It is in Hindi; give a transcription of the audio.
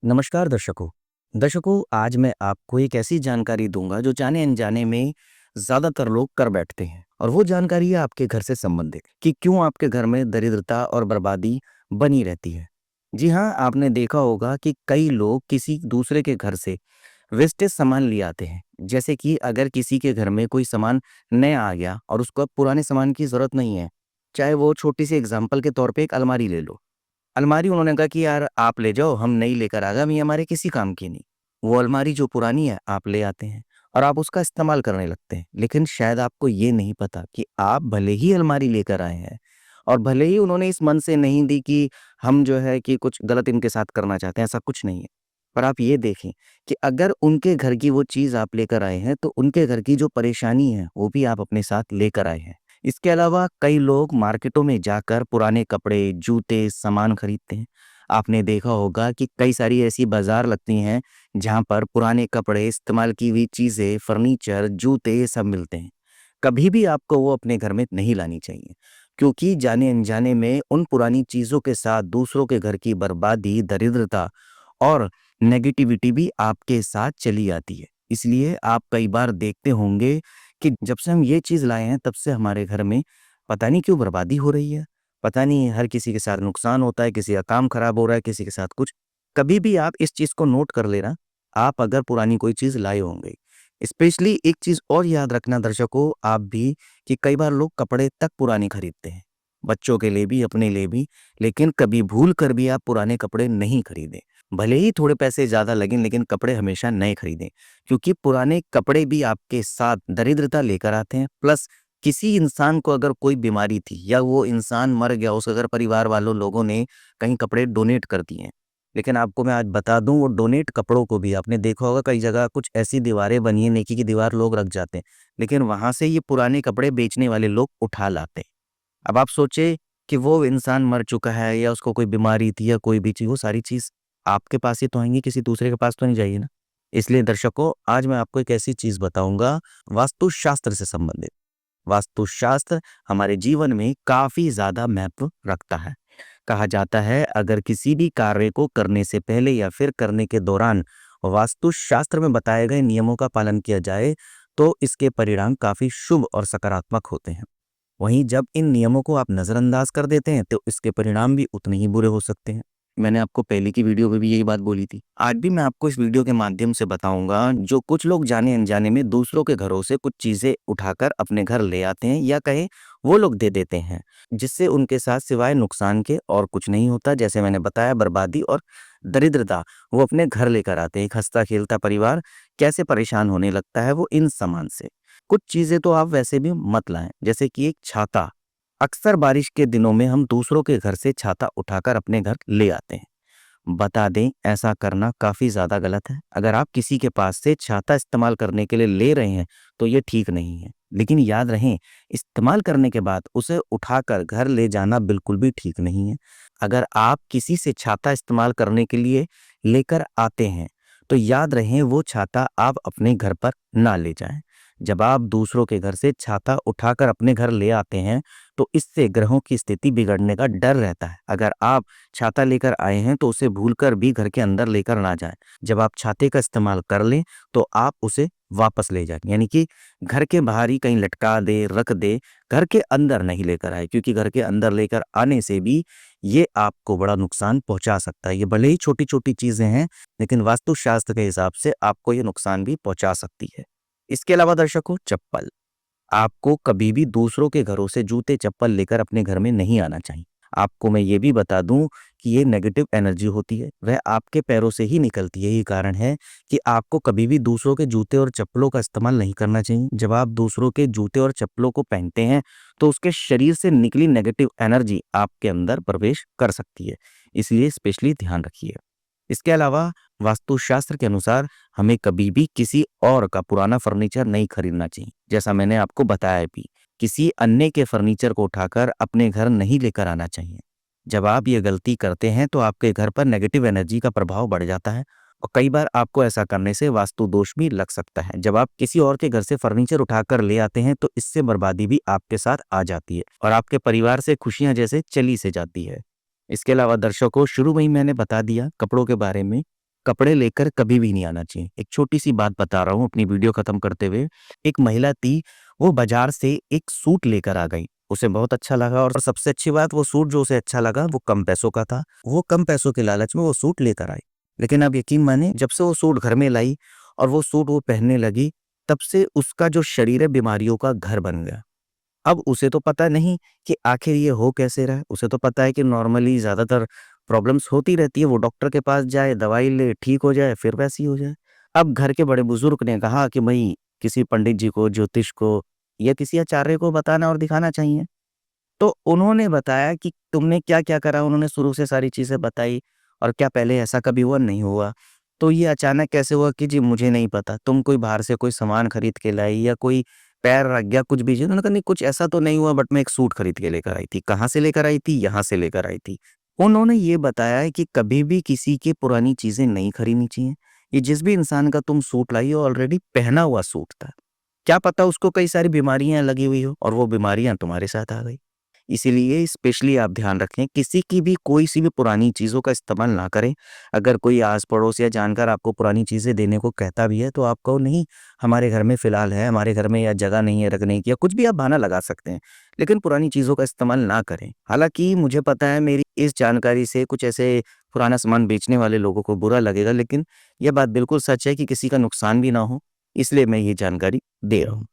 नमस्कार दर्शकों, आज मैं आपको एक ऐसी जानकारी दूंगा जो जाने अनजाने में ज्यादातर लोग कर बैठते हैं। और वो जानकारी है आपके घर से संबंधित कि क्यों आपके घर में दरिद्रता और बर्बादी बनी रहती है। जी हाँ, आपने देखा होगा कि कई लोग किसी दूसरे के घर से वेस्टेज सामान ले आते हैं। जैसे कि अगर किसी के घर में कोई सामान नया आ गया और उसको अब पुराने सामान की जरूरत नहीं है, चाहे वो छोटी सी एग्जाम्पल के तौर पे एक अलमारी ले लो। अलमारी उन्होंने कहा कि यार आप ले जाओ, हम नई लेकर आ गए, हम ये हमारे किसी काम की नहीं। वो अलमारी जो पुरानी है आप ले आते हैं और आप उसका इस्तेमाल करने लगते हैं। लेकिन शायद आपको ये नहीं पता कि आप भले ही अलमारी लेकर आए हैं और भले ही उन्होंने इस मन से नहीं दी कि हम जो है कि कुछ गलत इनके साथ करना चाहते हैं, ऐसा कुछ नहीं है। पर आप ये देखें कि अगर उनके घर की वो चीज़ आप लेकर आए हैं, तो उनके घर की जो परेशानी है, वो भी आप अपने साथ लेकर आए हैं। इसके अलावा कई लोग मार्केटों में जाकर पुराने कपड़े, जूते, सामान खरीदते हैं। आपने देखा होगा कि कई सारी ऐसी बाज़ार लगती हैं, जहाँ पर पुराने कपड़े, इस्तेमाल की हुई चीज़ें, फर्नीचर, जूते ये सब मिलते हैं। कभी भी आपको वो अपने घर में नहीं लानी चाहिए, क्योंकि जाने-अनजाने में उन पुरानी चीज़ों के साथ दूसरों के घर की बर्बादी, दरिद्रता और नेगेटिविटी भी आपके साथ चली आती है। इसलिए आप कई बार देखते होंगे कि जब से हम ये चीज़ लाए हैं, तब से हमारे घर में पता नहीं क्यों बर्बादी हो रही है। पता नहीं हर किसी के साथ नुकसान होता है, किसी का काम खराब हो रहा है, किसी के साथ कुछ। कभी भी आप इस चीज़ को नोट कर लेना, आप अगर पुरानी कोई चीज़ लाए होंगे। स्पेशली एक चीज़ और याद रखना दर्शकों आप भी, कि कई बार लोग कपड़े तक पुराने खरीदते हैं, बच्चों के लिए भी, अपने लिए भी। लेकिन कभी भूल कर भी आप पुराने कपड़े नहीं खरीदें। भले ही थोड़े पैसे ज़्यादा लगें, लेकिन कपड़े हमेशा नए खरीदें, क्योंकि पुराने कपड़े भी आपके साथ दरिद्रता लेकर आते हैं। प्लस किसी इंसान को अगर कोई बीमारी थी या वो इंसान मर गया, उस अगर परिवार वालों लोगों ने कहीं कपड़े डोनेट कर दिए हैं, लेकिन आपको मैं आज बता दूं, वो डोनेट कपड़ों को भी आपने देखा होगा, कई जगह कुछ ऐसी दीवारें बनी है, नेकी की दीवार लोग रख जाते हैं, लेकिन वहां से ये पुराने कपड़े बेचने वाले लोग उठा लाते हैं। अब आप सोचे कि वो इंसान मर चुका है या उसको कोई बीमारी थी या कोई भी चीज़, वो सारी चीज़ आपके पास ही तो आएँगी, किसी दूसरे के पास तो नहीं जाइए ना। इसलिए दर्शकों, आज मैं आपको एक ऐसी चीज़ बताऊँगा वास्तुशास्त्र से संबंधित। वास्तुशास्त्र हमारे जीवन में काफ़ी ज़्यादा महत्व रखता है। कहा जाता है अगर किसी भी कार्य को करने से पहले या फिर करने के दौरान वास्तुशास्त्र में बताए गए नियमों का पालन किया जाए, तो इसके परिणाम काफ़ी शुभ और सकारात्मक होते हैं। वहीं जब इन नियमों को आप नज़रअंदाज कर देते हैं, तो इसके परिणाम भी उतने ही बुरे हो सकते हैं। मैंने आपको पहले की वीडियो में भी यही बात बोली थी। आज भी मैं आपको इस वीडियो के माध्यम से बताऊंगा, जो कुछ लोग जाने अनजाने में दूसरों के घरों से कुछ चीजें उठाकर अपने घर ले आते हैं, या कहें वो लोग दे देते हैं, जिससे उनके साथ सिवाय नुकसान के और कुछ नहीं होता। जैसे मैंने बताया, बर्बादी और दरिद्रता वो अपने घर लेकर आते हैं। एक हंसता खेलता परिवार कैसे परेशान होने लगता है वो इन सामान से। कुछ चीजें तो आप वैसे भी मत लाएं, जैसे कि एक छाता। अक्सर बारिश के दिनों में हम दूसरों के घर से छाता उठाकर अपने घर ले आते हैं। बता दें, ऐसा करना काफ़ी ज़्यादा गलत है। अगर आप किसी के पास से छाता इस्तेमाल करने के लिए ले रहे हैं, तो ये ठीक नहीं है। लेकिन याद रहें, इस्तेमाल करने के बाद उसे उठाकर घर ले जाना बिल्कुल भी ठीक नहीं है। अगर आप किसी से छाता इस्तेमाल करने के लिए लेकर आते हैं, तो याद रहें वो छाता आप अपने घर पर ना ले जाएं। जब आप दूसरों के घर से छाता उठाकर अपने घर ले आते हैं, तो इससे ग्रहों की स्थिति बिगड़ने का डर रहता है। अगर आप छाता लेकर आए हैं, तो उसे भूलकर भी घर के अंदर लेकर ना जाएं। जब आप छाते का इस्तेमाल कर लें, तो आप उसे वापस ले जाएं, यानी कि घर के बाहर ही कहीं लटका दे, रख दे, घर के अंदर नहीं लेकर आए, क्योंकि घर के अंदर लेकर आने से भी ये आपको बड़ा नुकसान पहुंचा सकता है। ये भले ही छोटी छोटी चीजें हैं, लेकिन वास्तुशास्त्र के हिसाब से आपको ये नुकसान भी पहुंचा सकती है। इसके अलावा दर्शकों, चप्पल। आपको कभी भी दूसरों के घरों से जूते चप्पल लेकर अपने घर में नहीं आना चाहिए। आपको मैं ये भी बता दूं कि ये नेगेटिव एनर्जी होती है, वह आपके पैरों से ही निकलती है। यही कारण है कि आपको कभी भी दूसरों के जूते और चप्पलों का इस्तेमाल नहीं करना चाहिए। जब आप दूसरों के जूते और चप्पलों को पहनते हैं, तो उसके शरीर से निकली नेगेटिव एनर्जी आपके अंदर प्रवेश कर सकती है। इसलिए स्पेशली ध्यान रखिए। इसके अलावा वास्तुशास्त्र के अनुसार हमें कभी भी किसी और का पुराना फर्नीचर नहीं खरीदना चाहिए। जैसा मैंने आपको बताया भी, किसी अन्य के फर्नीचर को उठाकर अपने घर नहीं लेकर आना चाहिए। जब आप ये गलती करते हैं, तो आपके घर पर नेगेटिव एनर्जी का प्रभाव बढ़ जाता है, और कई बार आपको ऐसा करने से वास्तु दोष भी लग सकता है। जब आप किसी और के घर से फर्नीचर उठाकर ले आते हैं, तो इससे बर्बादी भी आपके साथ आ जाती है और आपके परिवार से खुशियां जैसे चली से जाती है। इसके अलावा दर्शकों, शुरू में ही मैंने बता दिया कपड़ों के बारे में, कपड़े लेकर कभी भी नहीं आना चाहिए। एक छोटी-सी बात बता रहा हूँ अपनी वीडियो खत्म करते हुए। एक महिला थी, वो बाज़ार से एक सूट लेकर आ गई। उसे बहुत अच्छा लगा और सबसे अच्छी बात, वो सूट जो उसे अच्छा लगा वो कम पैसों का था। वो कम पैसों के लालच में वो सूट लेकर आई। लेकिन आप यकीन मानिए, जब से वो सूट घर में लाई और वो सूट वो पहनने लगी, तब से उसका जो शरीर है बीमारियों का घर बन गया। अब उसे तो पता नहीं कि आखिर ये हो कैसे रहा है। उसे तो पता है कि नॉर्मली ज़्यादातर प्रॉब्लम्स होती रहती है, वो डॉक्टर के पास जाए, दवाई ले, ठीक हो जाए, फिर वैसी हो जाए। अब घर के बड़े बुजुर्ग ने कहा कि भई किसी पंडित जी को, ज्योतिष को या किसी आचार्य को बताना और दिखाना चाहिए। तो उन्होंने बताया कि तुमने क्या-क्या करा? उन्होंने शुरू से सारी चीज़ें बताई और क्या पहले ऐसा कभी हुआ? नहीं हुआ। तो ये अचानक कैसे हुआ कि जी मुझे नहीं पता। तुम कोई बाहर से कोई सामान खरीद के लाई या कोई पैर रख गया, कुछ भी चीज़? उन्होंने कहा नहीं, कुछ ऐसा तो नहीं हुआ, बट मैं एक सूट खरीद के लेकर आई थी। कहाँ से लेकर आई थी? यहाँ से लेकर आई थी। उन्होंने ये बताया है कि कभी भी किसी की पुरानी चीज़ें नहीं खरीदनी चाहिए। ये जिस भी इंसान का तुम सूट लाई हो, ऑलरेडी पहना हुआ सूट था। क्या पता उसको कई सारी बीमारियाँ लगी हुई हो और वो बीमारियाँ तुम्हारे साथ आ गई। इसीलिए स्पेशली आप ध्यान रखें, किसी की भी कोई सी भी पुरानी चीज़ों का इस्तेमाल ना करें। अगर कोई आस-पड़ोस या जानकार आपको पुरानी चीज़ें देने को कहता भी है, तो आप कहो नहीं, हमारे घर में फ़िलहाल है, हमारे घर में या जगह नहीं है रखने की, या कुछ भी आप बहाना लगा सकते हैं। लेकिन पुरानी चीज़ों का इस्तेमाल ना करें। हालाँकि मुझे पता है मेरी इस जानकारी से कुछ ऐसे पुराना सामान बेचने वाले लोगों को बुरा लगेगा, लेकिन यह बात बिल्कुल सच है कि किसी का नुकसान भी ना हो, इसलिए मैं ये जानकारी दे रहा हूँ।